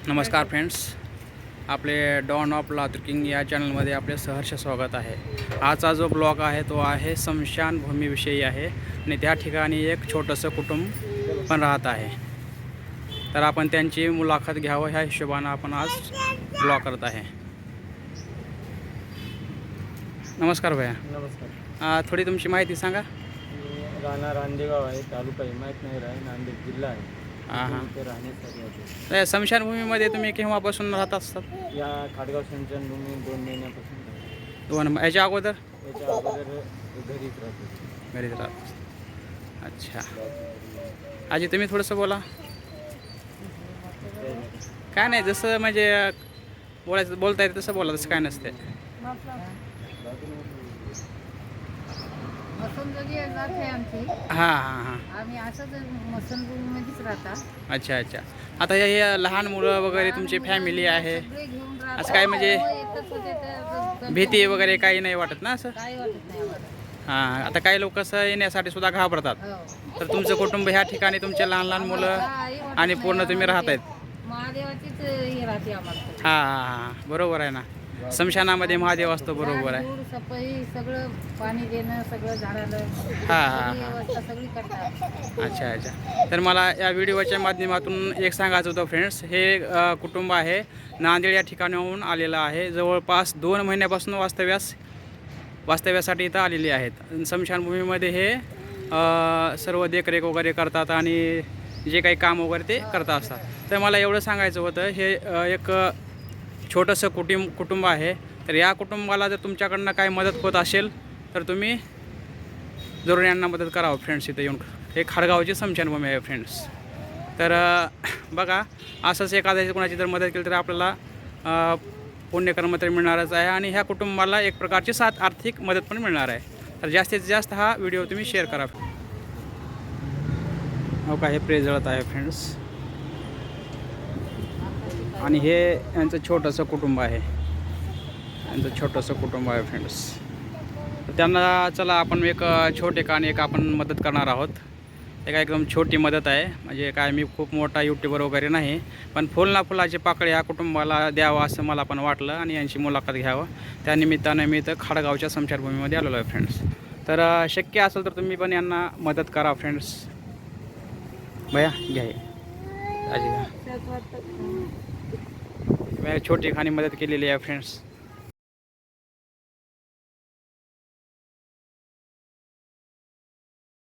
नमस्कार फ्रेंड्स, आपले don of Latur king या चॅनलमध्ये आपले सहर्ष स्वागत आहे। आजचा जो ब्लॉग आहे तो आहे स्मशानभूमीविषयी आहे आणि त्या ठिकाणी एक छोटंसं कुटुंब पण राहत आहे। तर आपण त्यांची मुलाखत घ्यावं ह्या हिशोबानं आपण आज ब्लॉग करत आहे। नमस्कार भैया। नमस्कार। थोडी तुमची माहिती सांगा। राहणार रांदेगाव आहे, तालुका हिमायतनगर आहे, नांदेड जिल्हा आहे। हां हां। इथे राहण्यासाठी आहे। तर स्मशानभूमीमध्ये तुम्ही केव्हापासून राहत असतात? या खाडगाव स्मशानभूमी 2 महिन्यापासून आहे। 2 याच्या अगोदर याच्या अगोदर घरीच राहतो। घरीच राहत। अच्छा आजी, तुम्ही थोडंसं बोला। काय नाही, जसं म्हणजे बोलता येतं तसं बोला, तसं काय नसते। हां हां हां। आम्ही असंच मसनभूमीमध्येच राहता। अच्छा अच्छा। आता हे लहान मुलं वगैरे तुमची फॅमिली आहे, सगळे घेऊन राहता। असं काय म्हणजे येतच होते तर भीती वगैरे काही नाही वाटत ना असं? काही वाटत नाही आम्हाला। हां, आता काही लोक असं येण्यासाठी सुद्धा घाबरतात। हो। तर तुमचं कुटुंब ह्या ठिकाणी तुमचे लहान लहान मुलं काही वाटत आणि नाही पूर्ण तुम्ही आम्हाला राहत ते आहेत। महादेवाचीच हे राहते आम्हाला। हां हां हां, बरोबर आहे ना। स्मशानामध्ये महादेव असतो, बरोबर आहे। झाड, झुड, सफाई सगळं, पाणी देणं सगळं झाडाला हां सगळी हां। व्यवस्था सगळी करतात। अच्छा अच्छा। तर मला या व्हिडिओच्या माध्यमातून एक सांगायचं होतं फ्रेंड्स, हे कुटुंब आहे नांदेड या ठिकाणाहून आलेलं आहे। जवळपास 2 महिन्यापासून वास्तव्यासाठी इथं आलेले आहेत। स्मशानभूमीमध्ये हे सर्व देखरेख वगैरे करतात आणि जे काही काम वगैरे ते करत असतात। तर मला एवढं सांगायचं होतं, हे एक छोटंसं कुटुंब आहे। तर या कुटुंबाला जर तुमच्याकडनं काही मदत होत असेल तर तुम्ही जरूर यांना मदत करावं फ्रेंड्स। इथं येऊन हे खाडगावची स्मशानभूमी आहे फ्रेंड्स। तर बघा, असंच एखाद्याची कोणाची जर मदत केली तर आपल्याला पुण्यकर्म तर मिळणारच आहे आणि ह्या कुटुंबाला एक प्रकारची आर्थिक मदत पण मिळणार आहे। तर जास्तीत जास्त हा व्हिडिओ तुम्ही शेअर करा। हो का, हे प्रे जळत आहे फ्रेंड्स आणि हे यांचं छोटंसं कुटुंब आहे। यांचं छोटंसं कुटुंब आहे फ्रेंड्स। तर त्यांना चला आपण एक छोटेखानी एक आपण मदत करणार आहोत। एक एकदम छोटी मदत आहे, म्हणजे काय मी खूप मोठा यूट्यूबर वगैरे नाही, पण फुलाचे पाकळे ह्या कुटुंबाला द्यावं असं मला पण वाटलं आणि यांची मुलाखत घ्यावं। त्यानिमित्तानं मी इथं खाडगावच्या स्मशानभूमीमध्ये आलेलो आहे फ्रेंड्स। तर शक्य असेल तर तुम्ही पण यांना मदत करा फ्रेंड्स। भैया घ्या आजी, छोटी खानी मदत केलेली आहे फ्रेंड्स।